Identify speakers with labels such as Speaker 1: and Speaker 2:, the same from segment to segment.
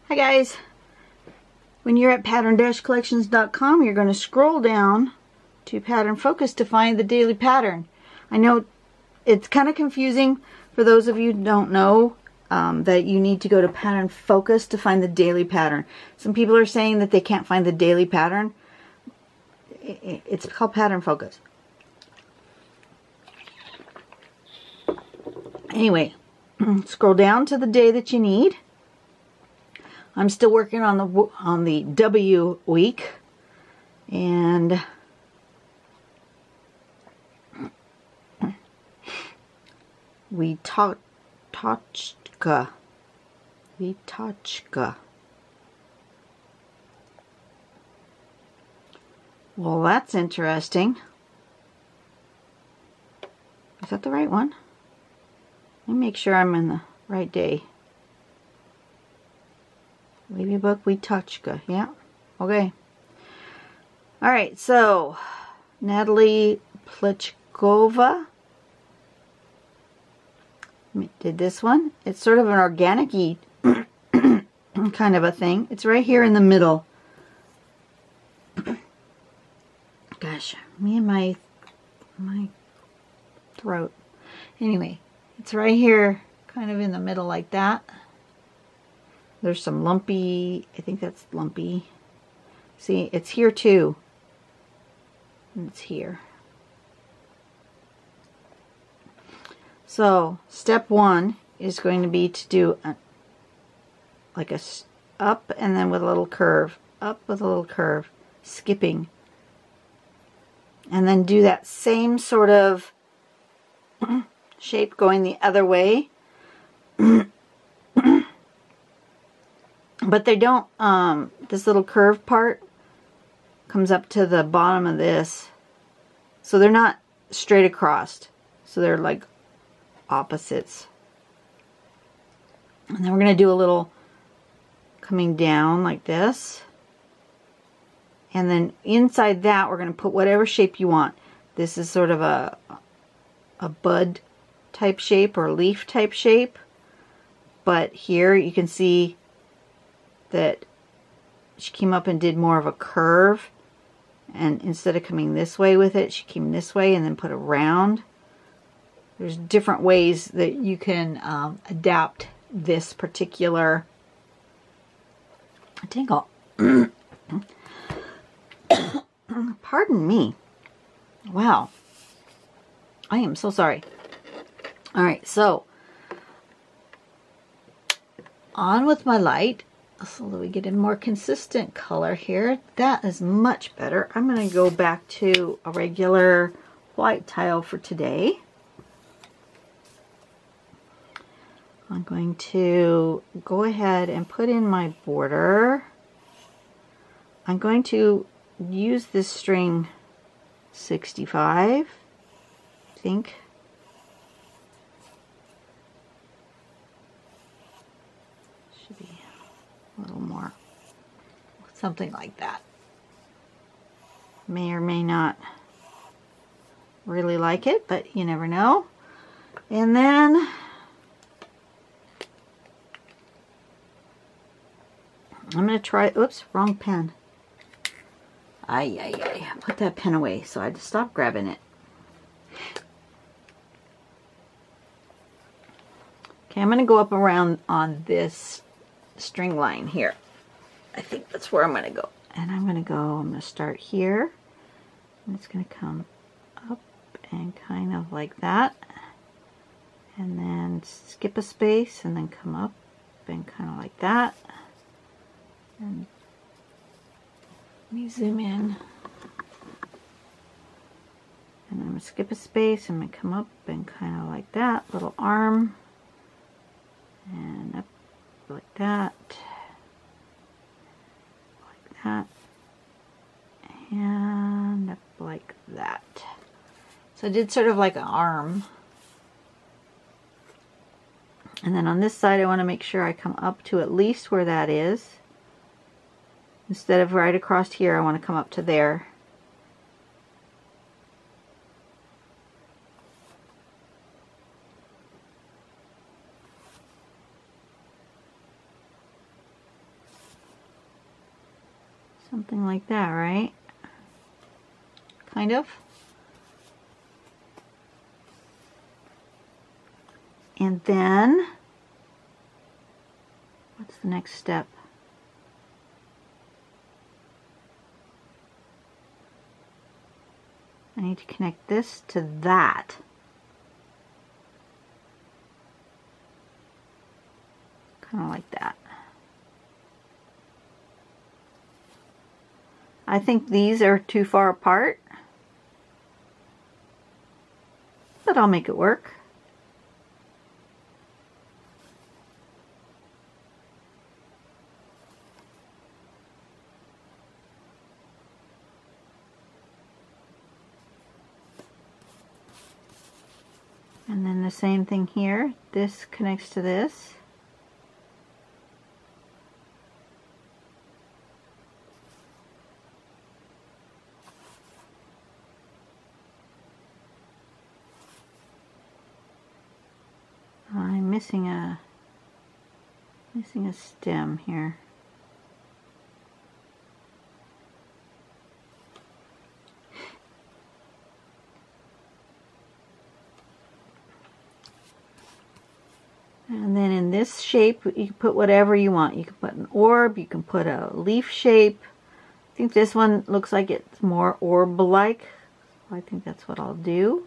Speaker 1: Hi guys. When you're at pattern-collections.com, you're going to scroll down to pattern focus to find the daily pattern. I know it's kind of confusing for those of you who don't know that you need to go to pattern focus to find the daily pattern. Some people are saying that they can't find the daily pattern. It's called pattern focus. Anyway, scroll down to the day that you need. I'm still working on the W week, and We-tochka. We-tochka. Well, that's interesting. Is that the right one? Let me make sure I'm in the right day. Ladybug We-tochka. Yeah. Okay. Alright, so Natalie Plichkova did this one. It's sort of an organic-y kind of a thing. It's right here in the middle. Gosh, me and my throat. Anyway, it's right here, kind of in the middle like that. There's some lumpy, I think that's lumpy. See, it's here too. And it's here. So, step one is going to be to do like a up and then with a little curve. Up with a little curve. Skipping. And then do that same sort of shape going the other way. But they don't, this little curve part comes up to the bottom of this. So they're not straight across. So they're like opposites. And then we're going to do a little coming down like this. And then inside that we're going to put whatever shape you want. This is sort of a bud type shape or leaf type shape. But here you can see that she came up and did more of a curve, and instead of coming this way with it, she came this way and then put a round. There's different ways that you can adapt this particular tangle. Pardon me. Wow. I am so sorry. Alright, so on with my light. So that we get a more consistent color here. That is much better. I'm going to go back to a regular white tile for today. I'm going to go ahead and put in my border. I'm going to use this string 65, I think. Should be a little more, something like that. May or may not really like it, but you never know. And then I'm going to try, oops, wrong pen. I put that pen away, so I had to stop grabbing it. Okay, I'm going to go up around on this string line here. I think that's where I'm going to go. And I'm going to start here. And it's going to come up and kind of like that. And then skip a space and then come up and kind of like that. And let me zoom in. And I'm going to skip a space and I'm going to come up and kind of like that. Little arm. And up like that. Like that. And up like that. So I did sort of like an arm. And then on this side I want to make sure I come up to at least where that is. Instead of right across here, I want to come up to there. Something like that, right? Kind of. And then, what's the next step? I need to connect this to that. Kind of like that. I think these are too far apart, but I'll make it work. And then the same thing here. This connects to this. I'm missing a stem here. And then in this shape, you can put whatever you want. You can put an orb, you can put a leaf shape. I think this one looks like it's more orb-like. So I think that's what I'll do.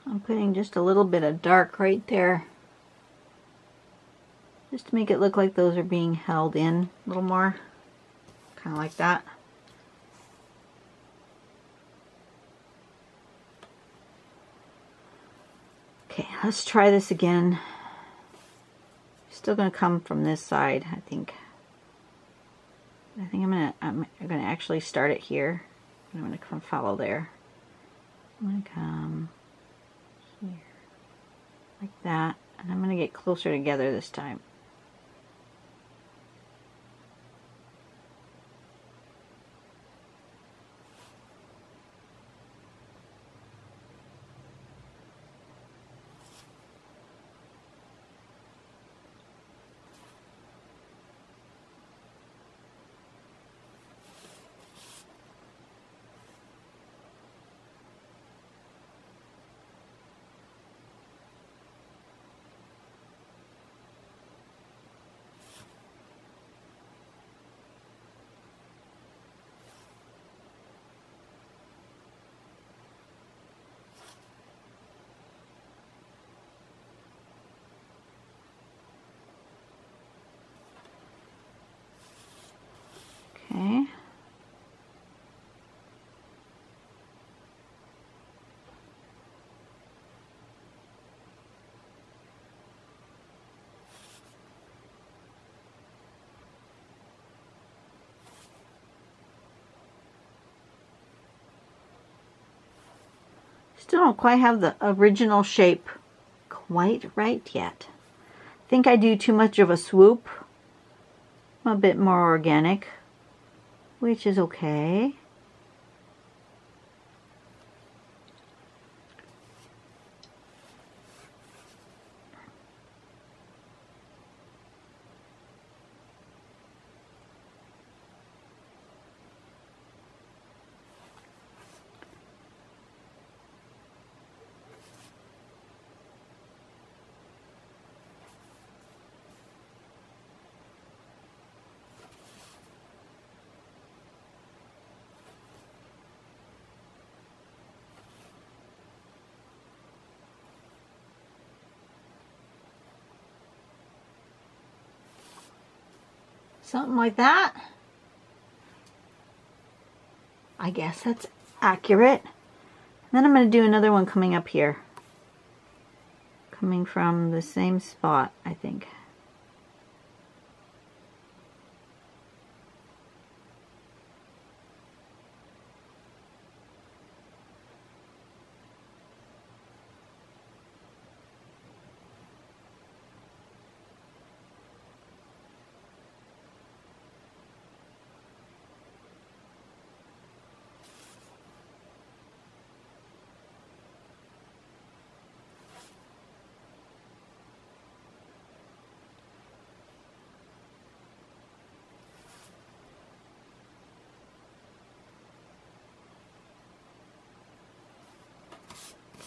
Speaker 1: I'm putting just a little bit of dark right there, just to make it look like those are being held in a little more, kind of like that. Okay, let's try this again. Still going to come from this side, I think. I'm gonna actually start it here. I'm gonna come follow there. I'm gonna come here, like that, and I'm gonna get closer together this time. Okay. Still don't quite have the original shape quite right yet. I think I do too much of a swoop. I'm a bit more organic, which is okay. Something like that. I guess that's accurate. Then I'm going to do another one coming up here. Coming from the same spot, I think.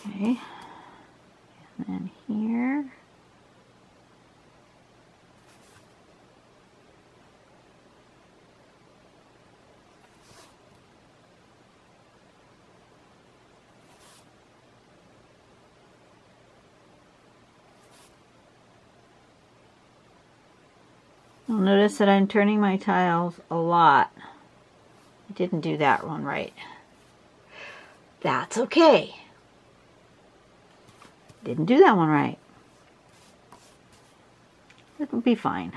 Speaker 1: Okay, and then here. You'll notice that I'm turning my tiles a lot. I didn't do that one right. That's okay. Didn't do that one right. It'll be fine.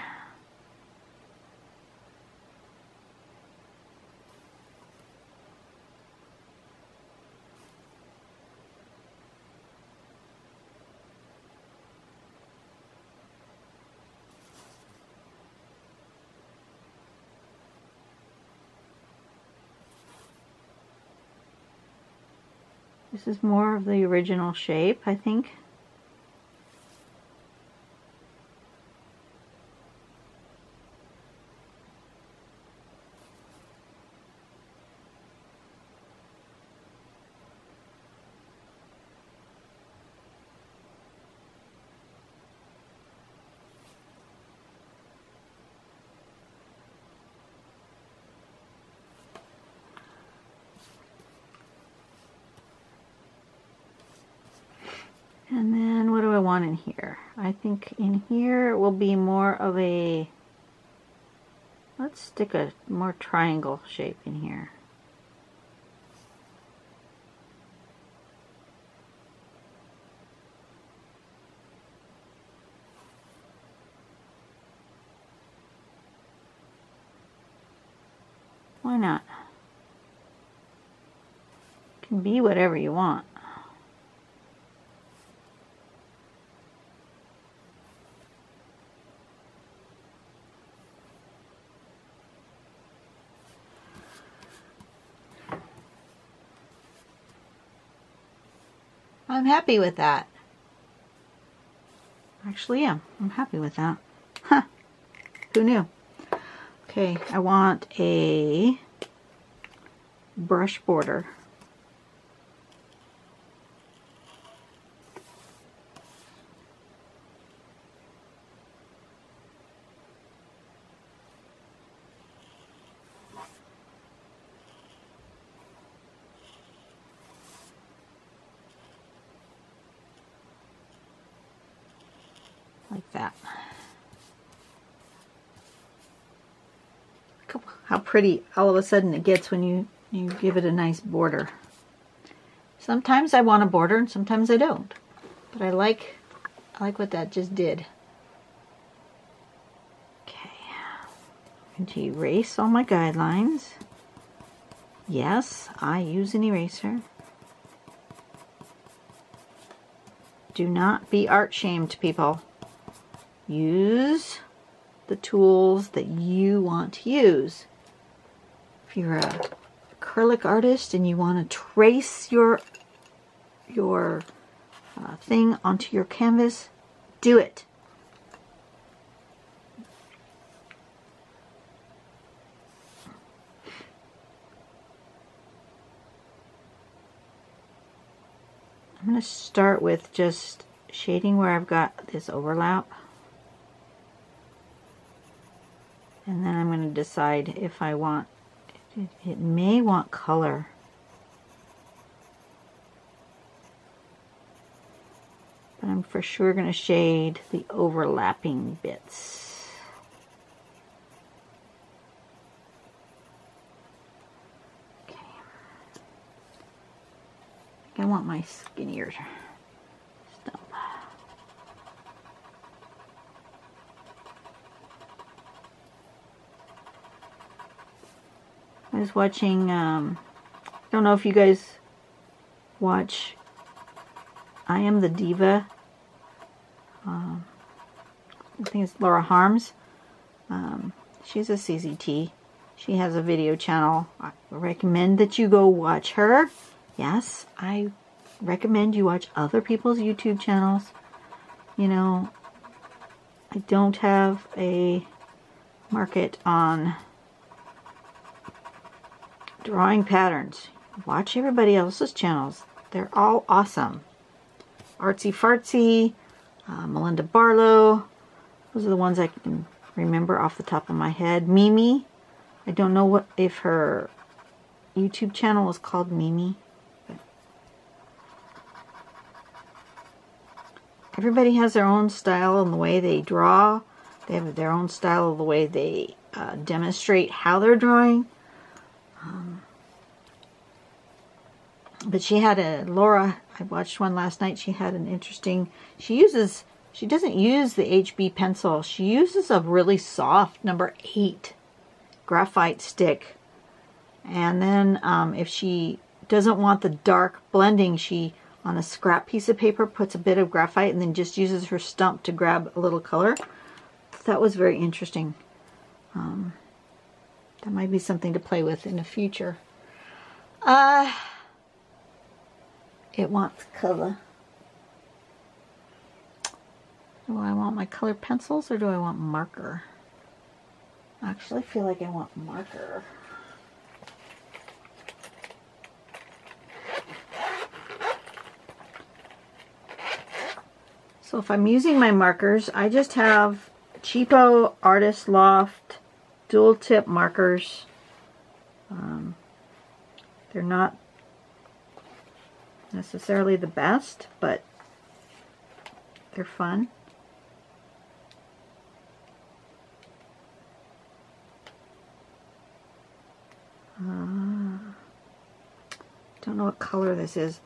Speaker 1: This is more of the original shape, I think. And then what do I want in here? I think in here it will be more of a, let's stick a more triangle shape in here. Why not? It can be whatever you want. I'm happy with that. Actually, yeah, I'm happy with that. Huh. Who knew? Okay, I want a brush border. Like that. Look how pretty all of a sudden it gets when you give it a nice border. Sometimes I want a border and sometimes I don't. But I like what that just did. Okay. I'm going to erase all my guidelines. Yes, I use an eraser. Do not be art shamed, people. Use the tools that you want to use. If you're an acrylic artist and you want to trace your thing onto your canvas, do it. I'm going to start with just shading where I've got this overlap. And then I'm going to decide if I want, it may want color. But I'm for sure going to shade the overlapping bits. I want my skinnier stump. I was watching, I don't know if you guys watch I Am the Diva. I think it's Laura Harms. She's a CZT. She has a video channel. I recommend that you go watch her. Yes, I recommend you watch other people's YouTube channels. You know, I don't have a market on drawing patterns. Watch everybody else's channels. They're all awesome. Artsy Fartsy, Melinda Barlow. Those are the ones I can remember off the top of my head. Mimi. I don't know if her YouTube channel is called Mimi. But everybody has their own style in the way they draw. They have their own style of the way they demonstrate how they're drawing. But she had Laura, I watched one last night, she had an interesting, she doesn't use the HB pencil. She uses a really soft number 8 graphite stick. And then if she doesn't want the dark blending, she, on a scrap piece of paper, puts a bit of graphite and then just uses her stump to grab a little color. That was very interesting. That might be something to play with in the future. It wants color. Do I want my colored pencils or do I want marker? I actually feel like I want marker. So if I'm using my markers, I just have cheapo Artists Loft dual tip markers. They're not necessarily the best, but they're fun. Don't know what color this is.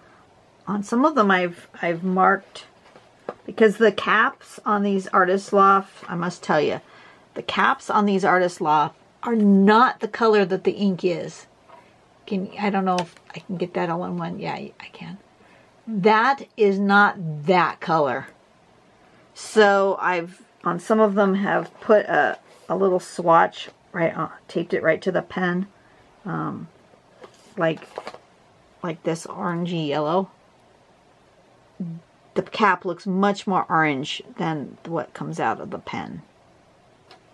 Speaker 1: On some of them I've marked, because the caps on these Artists Loft, I must tell you, the caps on these Artists Loft are not the color that the ink is. I don't know if I can get that all in one. Yeah, I can. That is not that color. So I've, on some of them, have put a little swatch right on, taped it right to the pen, like this orangey yellow. The cap looks much more orange than what comes out of the pen.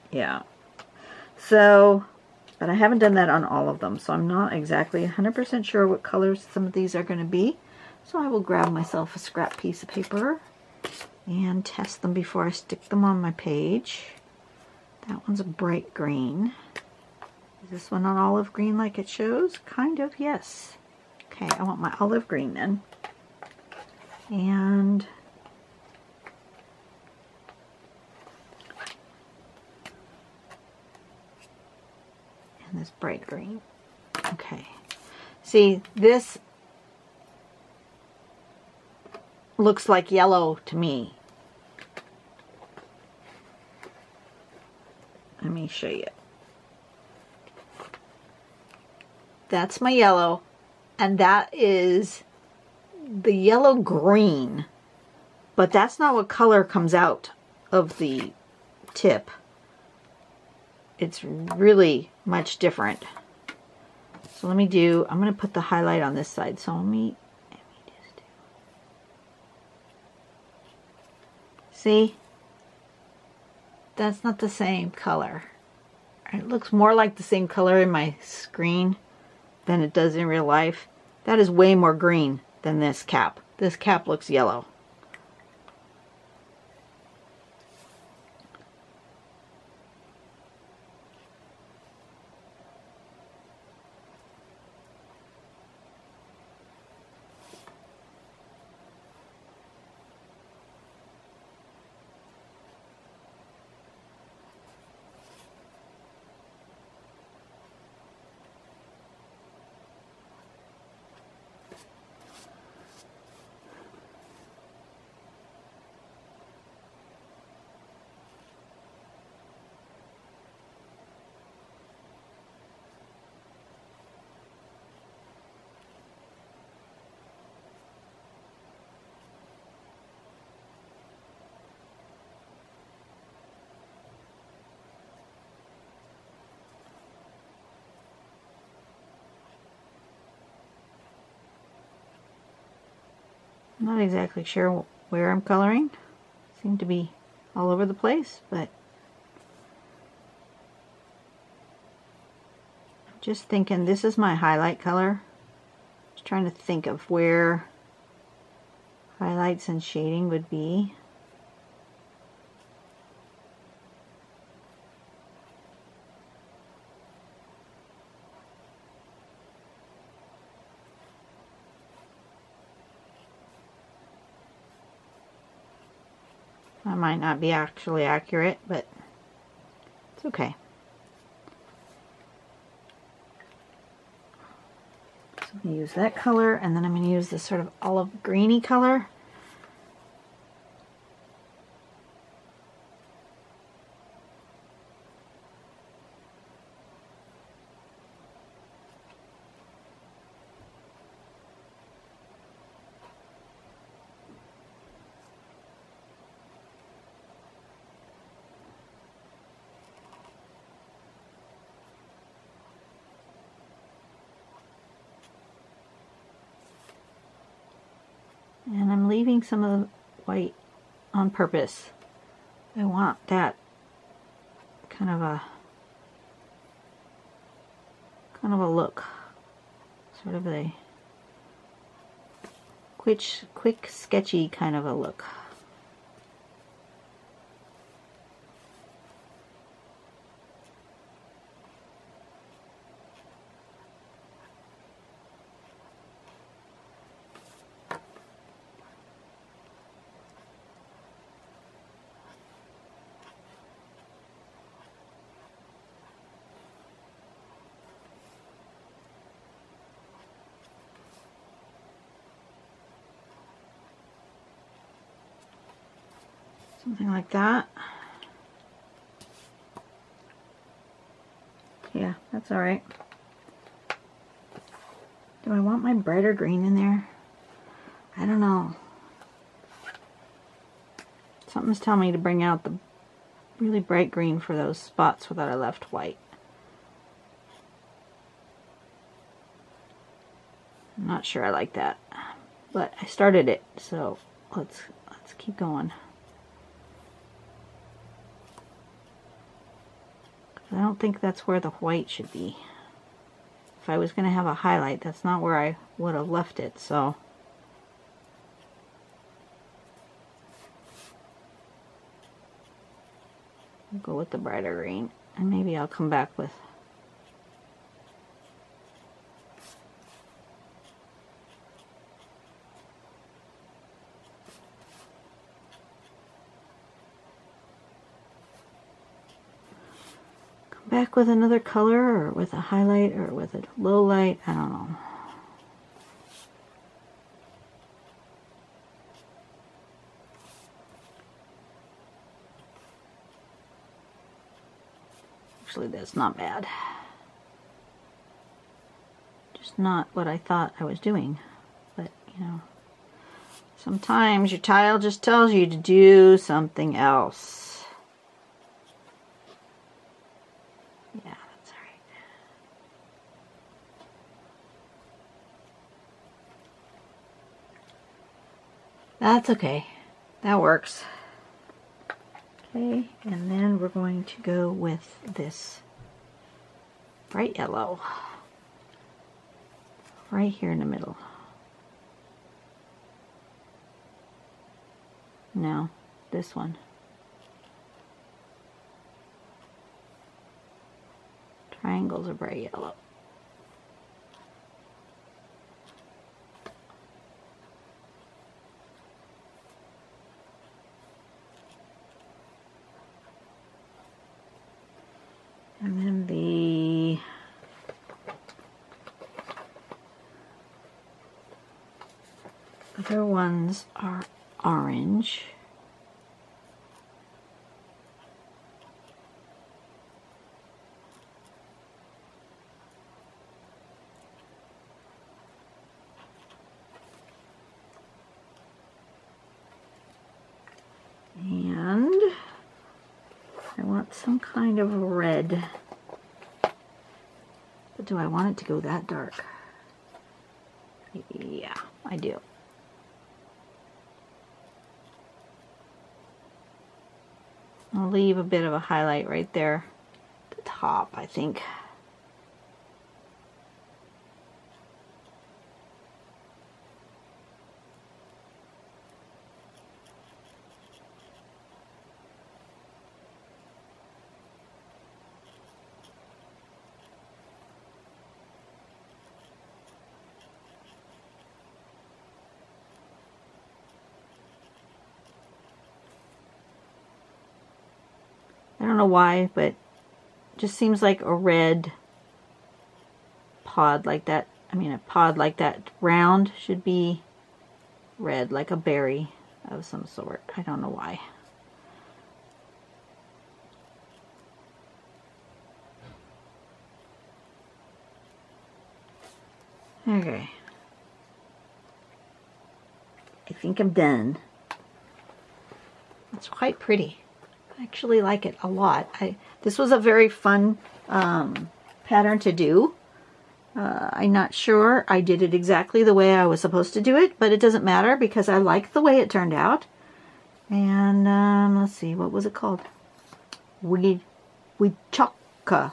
Speaker 1: Yeah. So, but I haven't done that on all of them, so I'm not exactly 100% sure what colors some of these are going to be. So I will grab myself a scrap piece of paper and test them before I stick them on my page. That one's a bright green. Is this one an olive green like it shows? Kind of, yes. Okay, I want my olive green then. And this bright green. Okay. See, this looks like yellow to me. Let me show you. That's my yellow, and that is the yellow green, but that's not what color comes out of the tip. It's really much different. So let me do, I'm going to put the highlight on this side. So let me just do. See? That's not the same color. It looks more like the same color in my screen than it does in real life. That is way more green than this cap. This cap looks yellow. I'm not exactly sure where I'm coloring. Seem to be all over the place, but I'm just thinking this is my highlight color. Just trying to think of where highlights and shading would be. I might not be actually accurate, but it's okay. So I'm going to use that color, and then I'm going to use this sort of olive greeny color. And I'm leaving some of the white on purpose. I want that kind of a look, sort of a quick sketchy kind of a look. Something like that. Yeah, that's all right. Do I want my brighter green in there? I don't know. Something's telling me to bring out the really bright green for those spots that I left white. I'm not sure I like that, but I started it, so let's keep going. I don't think that's where the white should be. If I was going to have a highlight, that's not where I would have left it, so. I'll go with the brighter green, and maybe I'll come back with another color, or with a highlight, or with a low light. I don't know. Actually, that's not bad. Just not what I thought I was doing. But, you know, sometimes your tile just tells you to do something else. Yeah, that's all right. That's okay. That works. Okay, and then we're going to go with this bright yellow right here in the middle. No, this one. Triangles are bright yellow. And then the other ones are orange. And I want some kind of red. But do I want it to go that dark? Yeah, I do. I'll leave a bit of a highlight right there at the top, I think. I don't know why, but it just seems like a red pod like that. I mean, a pod like that round should be red, like a berry of some sort. I don't know why. Okay. I think I'm done. It's quite pretty. I actually like it a lot. This was a very fun pattern to do. I'm not sure I did it exactly the way I was supposed to do it, but it doesn't matter because I like the way it turned out. And let's see, what was it called? We-tochka.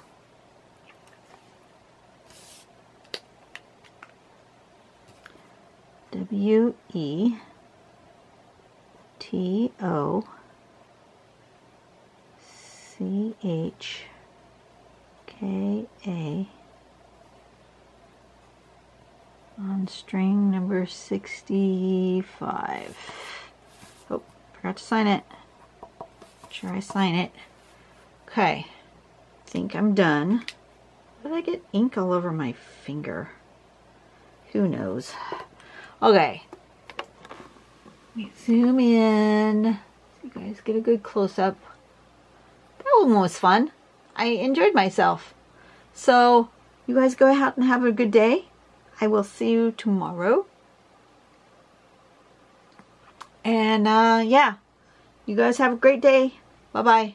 Speaker 1: W-E-T-O-C-H-K-A on string number 65. Oh, forgot to sign it. Make sure I sign it. Okay, I think I'm done. How did I get ink all over my finger? Who knows? Okay. Let me zoom in so you guys get a good close-up. That one was fun. I enjoyed myself. So, you guys go out and have a good day. I will see you tomorrow. And, yeah. You guys have a great day. Bye-bye.